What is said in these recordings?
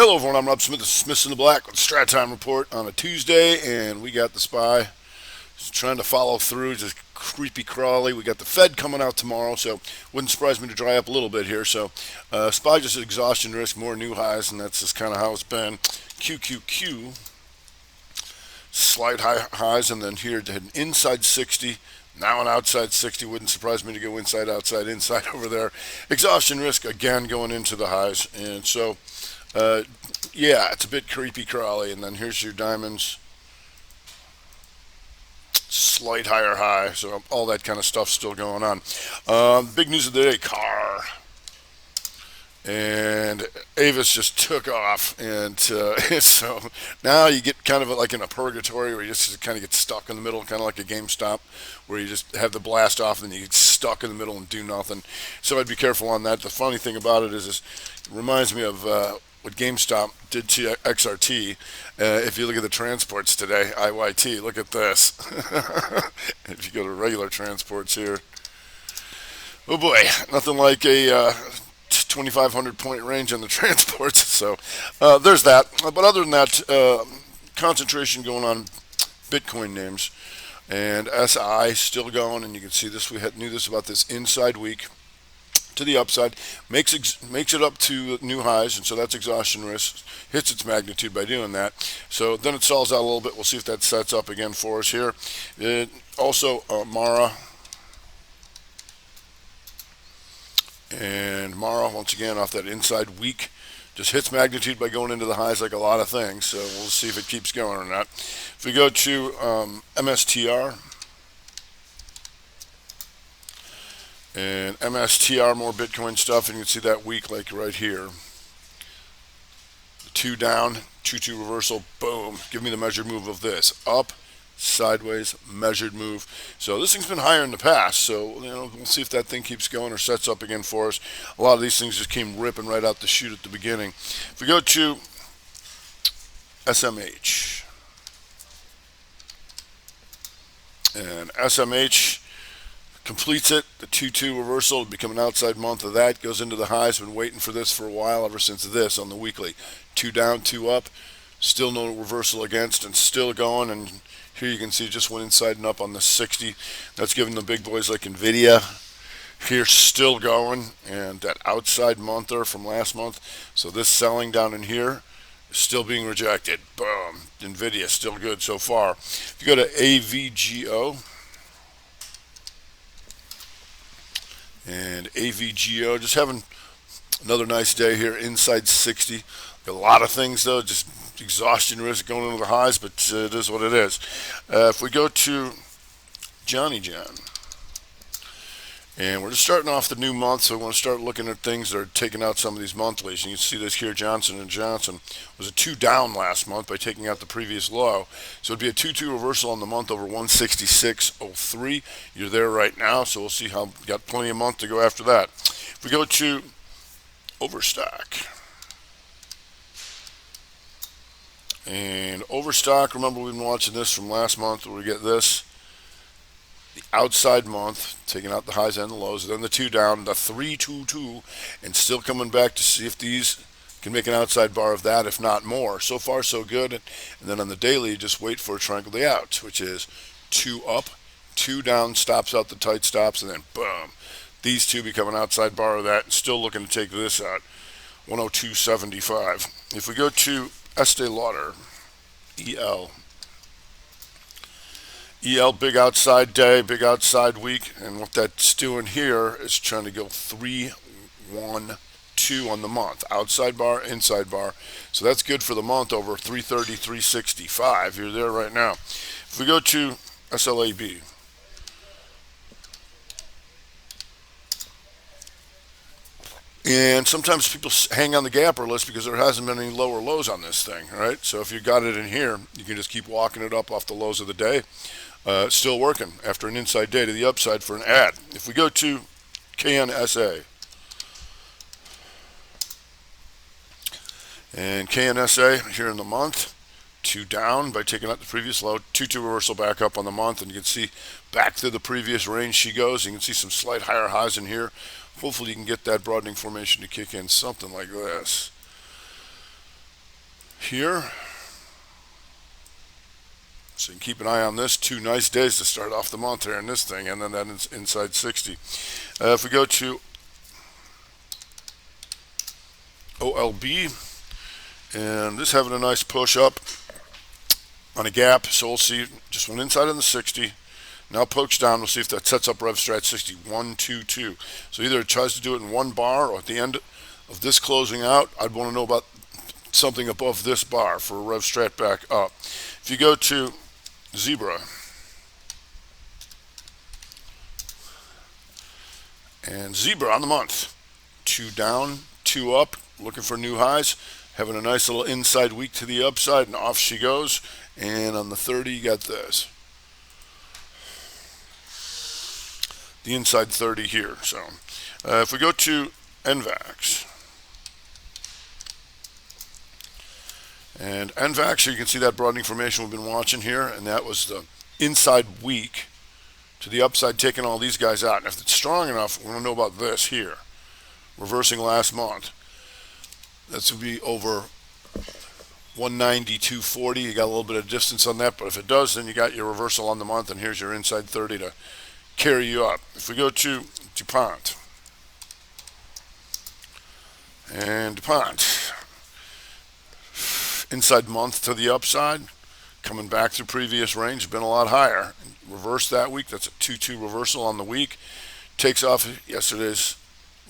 Hello everyone, I'm Rob Smith. This is Smiths in the Black with the Strat Time Report on a Tuesday, and we got the SPY just trying to follow through, just creepy crawly. We got the Fed coming out tomorrow, so wouldn't surprise me to dry up a little bit here. So SPY just exhaustion risk, more new highs, and that's just kind of how it's been. QQQ, slight highs, and then here to an inside 60. Now an outside 60, wouldn't surprise me to go inside, outside, inside over there. Exhaustion risk again going into the highs, and so uh, yeah, it's a bit creepy crawly. And then here's your diamonds, slight higher high. So all that kind of stuff still going on. Big news of the day: car. And Avis just took off, and so now you get kind of like in a purgatory where you just kind of get stuck in the middle, kind of like a GameStop, where you just have the blast off and then you get stuck in the middle and do nothing. So I'd be careful on that. The funny thing about it is, it reminds me of what GameStop did to XRT. If you look at the transports today, IYT, look at this. If you go to regular transports here, oh boy, nothing like a 2,500 point range on the transports. So there's that. But other than that, concentration going on Bitcoin names, and SI still going. And you can see this. Knew this about this inside week to the upside, makes it up to new highs, and so that's exhaustion risk. Hits its magnitude by doing that. So then it stalls out a little bit. We'll see if that sets up again for us here. Also, Mara. And Mara, once again, off that inside week, just hits magnitude by going into the highs like a lot of things. So we'll see if it keeps going or not. If we go to MSTR, and MSTR, more Bitcoin stuff, and you can see that week like right here. The 2 down, 2-2 reversal, boom. Give me the measured move of this. Up, sideways, measured move. So this thing's been higher in the past, so we'll see if that thing keeps going or sets up again for us. A lot of these things just came ripping right out the chute at the beginning. If we go to SMH, and SMH completes it, the 2-2 reversal, will become an outside month of that, goes into the highs. Been waiting for this for a while, ever since this on the weekly. 2 down, 2 up, still no reversal against, and still going. And here you can see it just went inside and up on the 60. That's giving the big boys like Nvidia here still going, and that outside monther from last month. So this selling down in here is still being rejected. Boom. Nvidia still good so far. If you go to AVGO, and AVGO just having another nice day here inside 60. A lot of things though, just exhaustion risk going into the highs, but it is what it is. If we go to Johnny John, and we're just starting off the new month, so we want to start looking at things that are taking out some of these monthlies. And you can see this here. Johnson & Johnson was a 2 down last month by taking out the previous low. So it'd be a 2-2 reversal on the month over 166.03. You're there right now, so we'll see how. Got plenty of month to go after that. If we go to Overstock, and Overstock, remember we've been watching this from last month where we get this. The outside month, taking out the highs and the lows, then the 2 down, the 3-2-2, and still coming back to see if these can make an outside bar of that, if not more. So far, so good. And then on the daily, you just wait for a triangle day out, which is 2 up, 2 down, stops out the tight stops, and then boom. These two become an outside bar of that, and still looking to take this out, 102.75. If we go to Estee Lauder, EL, big outside day, big outside week, and what that's doing here is trying to go 3-1-2 on the month. Outside bar, inside bar. So that's good for the month over 330, 365. You're there right now. If we go to SLAB, and sometimes people hang on the gapper list because there hasn't been any lower lows on this thing, right? So if you got it in here, you can just keep walking it up off the lows of the day. Still working after an inside day to the upside for an ad. If we go to KNSA, and KNSA here in the month, 2 down by taking out the previous low, 2-2 reversal back up on the month, and you can see back to the previous range she goes. You can see some slight higher highs in here. Hopefully you can get that broadening formation to kick in something like this. here. So you can keep an eye on this. 2 nice days to start off the month here in this thing, and then that inside 60. If we go to OLB, and this having a nice push up on a gap, so we'll see just one inside on the 60. Now pokes down. We'll see if that sets up RevStrat 60. 1, 2, 2. So either it tries to do it in one bar, or at the end of this closing out, I'd want to know about something above this bar for a RevStrat back up. If you go to Zebra, and Zebra on the month, 2 down, 2 up, looking for new highs, having a nice little inside week to the upside, and off she goes. And on the 30, you got this, the inside 30 here. So if we go to NVAX, and NVAX, you can see that broadening formation we've been watching here, and that was the inside week to the upside, taking all these guys out. And if it's strong enough, we want to know about this here, reversing last month. This would be over 190, 240. You got a little bit of distance on that, but if it does, then you got your reversal on the month, and here's your inside 30 to carry you up. If we go to DuPont, and DuPont, inside month to the upside, coming back through previous range, been a lot higher. Reversed that week. That's a 2-2 reversal on the week. Takes off yesterday's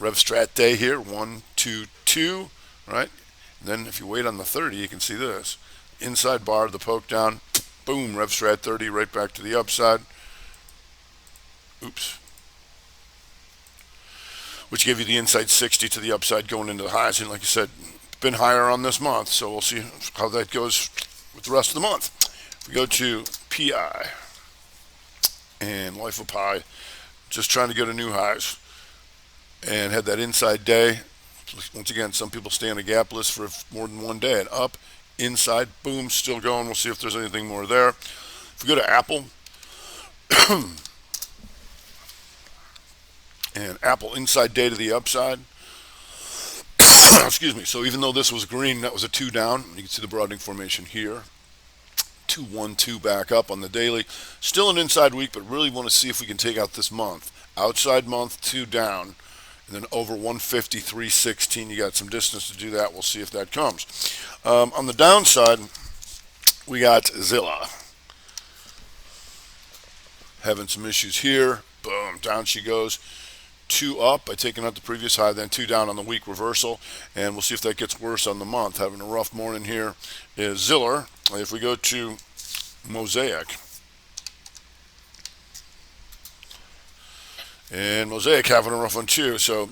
RevStrat day here. 1, 2, 2. Right. And then if you wait on the 30, you can see this inside bar, the poke down, boom, RevStrat 30 right back to the upside. Oops. Which gave you the inside 60 to the upside going into the highs. And like I said, been higher on this month, so we'll see how that goes with the rest of the month. We go to PI and Life of Pi, just trying to get a new highs, and had that inside day. Once again, some people stay on a gap list for more than one day, and up, inside, boom, still going. We'll see if there's anything more there. If we go to Apple, and Apple inside day to the upside. Excuse me. So even though this was green, that was a 2 down. You can see the broadening formation here. 2, 1, 2 back up on the daily. Still an inside week, but really want to see if we can take out this month. Outside month, 2 down. And then over 150, 316. You got some distance to do that. We'll see if that comes. On the downside, we got Zilla. Having some issues here. Boom, down she goes. 2 up by taking out the previous high, then 2 down on the week reversal, and we'll see if that gets worse on the month. Having a rough morning here is Ziller. If we go to Mosaic, and Mosaic having a rough one too, so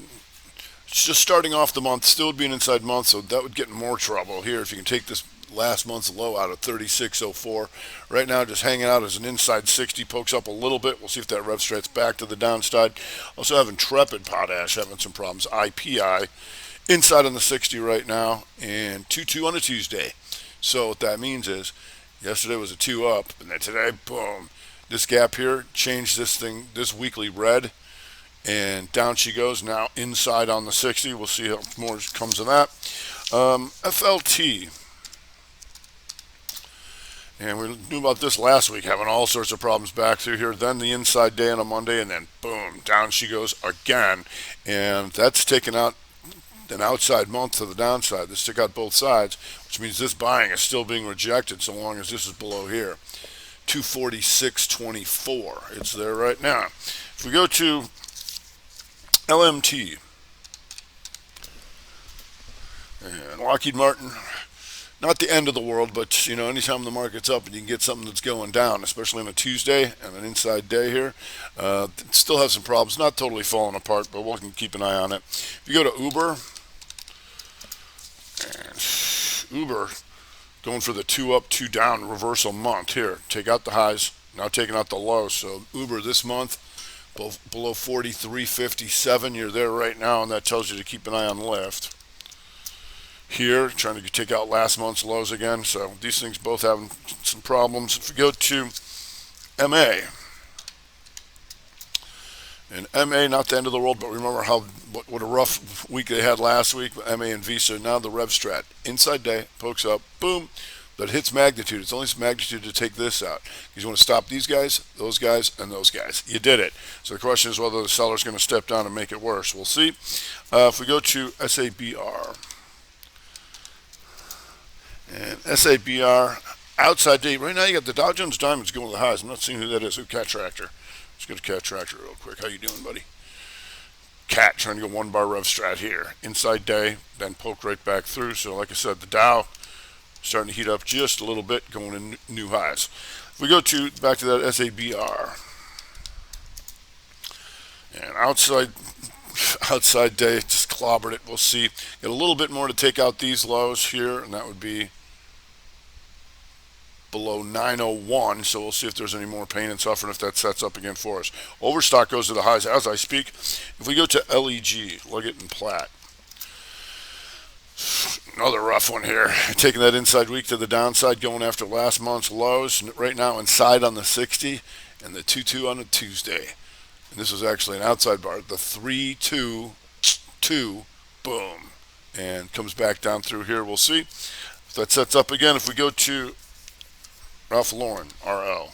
it's just starting off the month, still would be an inside month, so that would get in more trouble here if you can take this last month's low out of 36.04. Right now, just hanging out as an inside 60, pokes up a little bit. We'll see if that RevStrat's back to the downside. Also having Intrepid Potash having some problems. IPI inside on the 60 right now, and 2-2 on a Tuesday. So what that means is yesterday was a 2 up, and then today, boom, this gap here changed this thing, this weekly red, and down she goes now inside on the 60. We'll see how more comes of that. FLT. And we knew about this last week, having all sorts of problems back through here. Then the inside day on a Monday, and then boom, down she goes again. And that's taken out an outside month to the downside. This took out both sides, which means this buying is still being rejected so long as this is below here. 246.24. It's there right now. If we go to LMT and Lockheed Martin, not the end of the world, but anytime the market's up and you can get something that's going down, especially on a Tuesday and an inside day here, still have some problems. Not totally falling apart, but we can keep an eye on it. If you go to Uber, and Uber going for the 2 up, 2 down reversal month here. Take out the highs, now taking out the lows. So Uber this month below 43.57. You're there right now, and that tells you to keep an eye on the lift. Here, trying to take out last month's lows again. So these things both having some problems. If we go to MA, and MA, not the end of the world, but remember how what a rough week they had last week, MA and Visa. Now the Rev Strat. Inside day, pokes up, boom. That hits magnitude. It's only magnitude to take this out. You want to stop these guys, and those guys. You did it. So the question is whether the seller's going to step down and make it worse. We'll see. If we go to SABR. And SABR, outside day. Right now you got the Dow Jones Diamonds going to the highs. I'm not seeing who that is. Who? Cat Tractor. Let's go to Cat Tractor real quick. How you doing, buddy? Cat trying to go 1 bar Rev Strat here. Inside day, then poke right back through. So like I said, the Dow starting to heat up just a little bit, going in new highs. If we go back to that SABR, and outside day just clobbered it. We'll see. Got a little bit more to take out these lows here, and that would be below 901. So we'll see if there's any more pain and suffering if that sets up again for us. Overstock goes to the highs as I speak. If we go to LEG, Leggett and Platt. Another rough one here. Taking that inside week to the downside, going after last month's lows. Right now inside on the 60 and the 2-2 on a Tuesday. And this was actually an outside bar. The 3-2, boom. And comes back down through here. We'll see if that sets up again. If we go to Ralph Lauren, RL.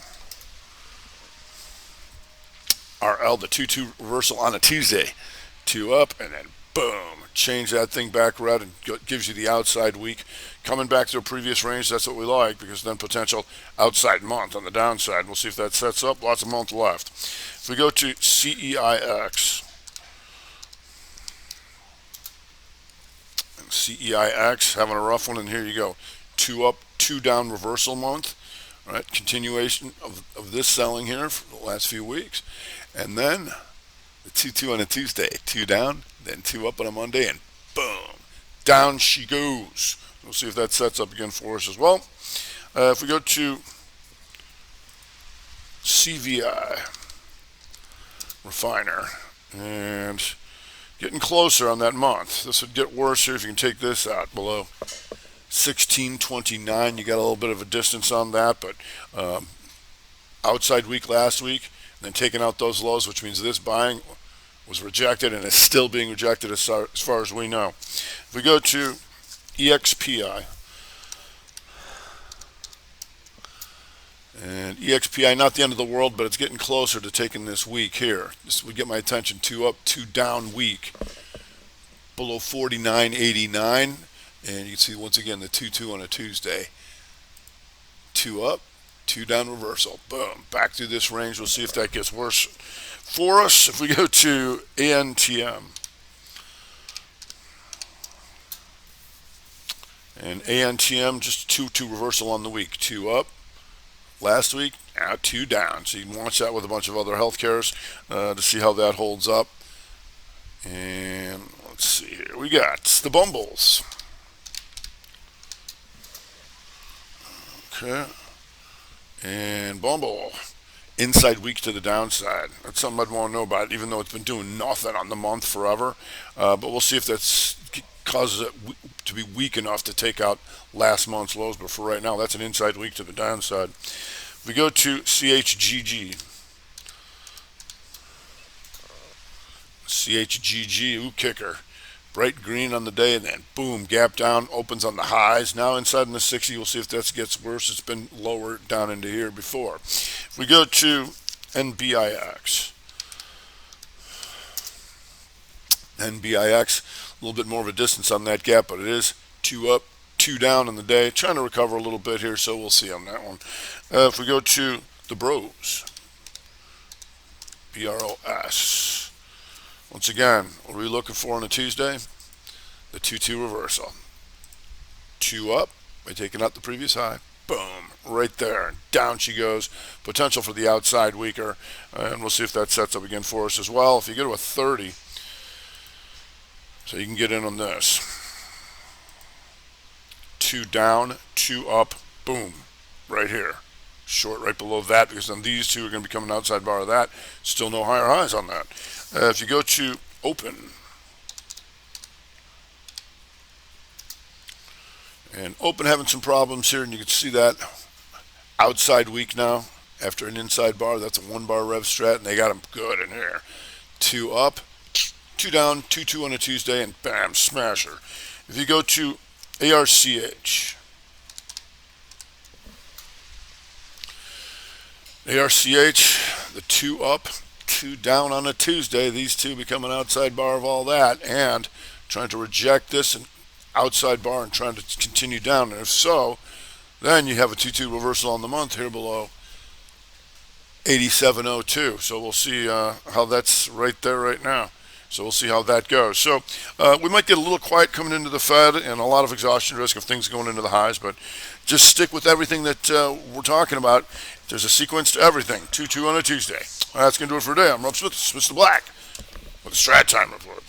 RL, the 2-2 reversal on a Tuesday. 2 up and then boom. Change that thing back red and gives you the outside week. Coming back to a previous range, that's what we like, because then potential outside month on the downside. We'll see if that sets up. Lots of month left. If we go to CEIX. And CEIX having a rough one, and here you go. 2 up, 2 down reversal month. All right, continuation of this selling here for the last few weeks. And then the 2-2 on a Tuesday. 2 down, then 2 up on a Monday, and boom, down she goes. We'll see if that sets up again for us as well. If we go to CVI, refiner, and getting closer on that month. This would get worse here if you can take this out below 1629. You got a little bit of a distance on that, but outside week last week, and then taking out those lows, which means this buying was rejected and is still being rejected as far as we know. If we go to EXPI, and EXPI, not the end of the world, but it's getting closer to taking this week here. This would get my attention. 2 up, 2 down week below 49.89, and you can see once again the 2-2 on a Tuesday. 2 up, 2 down reversal. Boom, back through this range. We'll see if that gets worse for us. If we go to ANTM, and ANTM just 2-2 reversal on the week. 2 up last week, now 2 down. So you can watch that with a bunch of other healthcares to see how that holds up. And let's see here. We got the Bumbles. Okay. And Bumble. Inside week to the downside. That's something I'd want to know about, even though it's been doing nothing on the month forever. But we'll see if that causes it to be weak enough to take out last month's lows. But for right now, that's an inside week to the downside. We go to CHGG. CHGG, ooh, kicker. Bright green on the day, and then boom, gap down, opens on the highs. Now inside in the 60, we'll see if that gets worse. It's been lower down into here before. If we go to NBIX. NBIX, a little bit more of a distance on that gap, but it is 2 up, 2 down in the day. Trying to recover a little bit here, so we'll see on that one. If we go to the Bros. BROS. Once again, what are we looking for on a Tuesday? The 2-2 reversal. 2 up by taking out the previous high. Boom, right there. Down she goes. Potential for the outside weaker. And we'll see if that sets up again for us as well. If you go to a 30, so you can get in on this. 2 down, 2 up, boom, right here. Short right below that, because then these two are going to become an outside bar of that. Still no higher highs on that. If you go to open, and open having some problems here, and you can see that outside weak now after an inside bar. That's a 1 bar rev strat, and they got them good in here. 2 up, 2-2 down, 2-2 on a Tuesday, and bam, smasher. If you go to ARCH, the 2 up, 2 down on a Tuesday. These two become an outside bar of all that, and trying to reject this and outside bar and trying to continue down. And if so, then you have a 2-2 reversal on the month here below 87.02. So we'll see how that's right there right now. So we'll see how that goes. So we might get a little quiet coming into the Fed and a lot of exhaustion risk of things going into the highs, but just stick with everything that we're talking about. There's a sequence to everything. 2-2 on a Tuesday. That's going to do it for today. I'm Rob Smith, Mr. Black, with the Strat Time Report.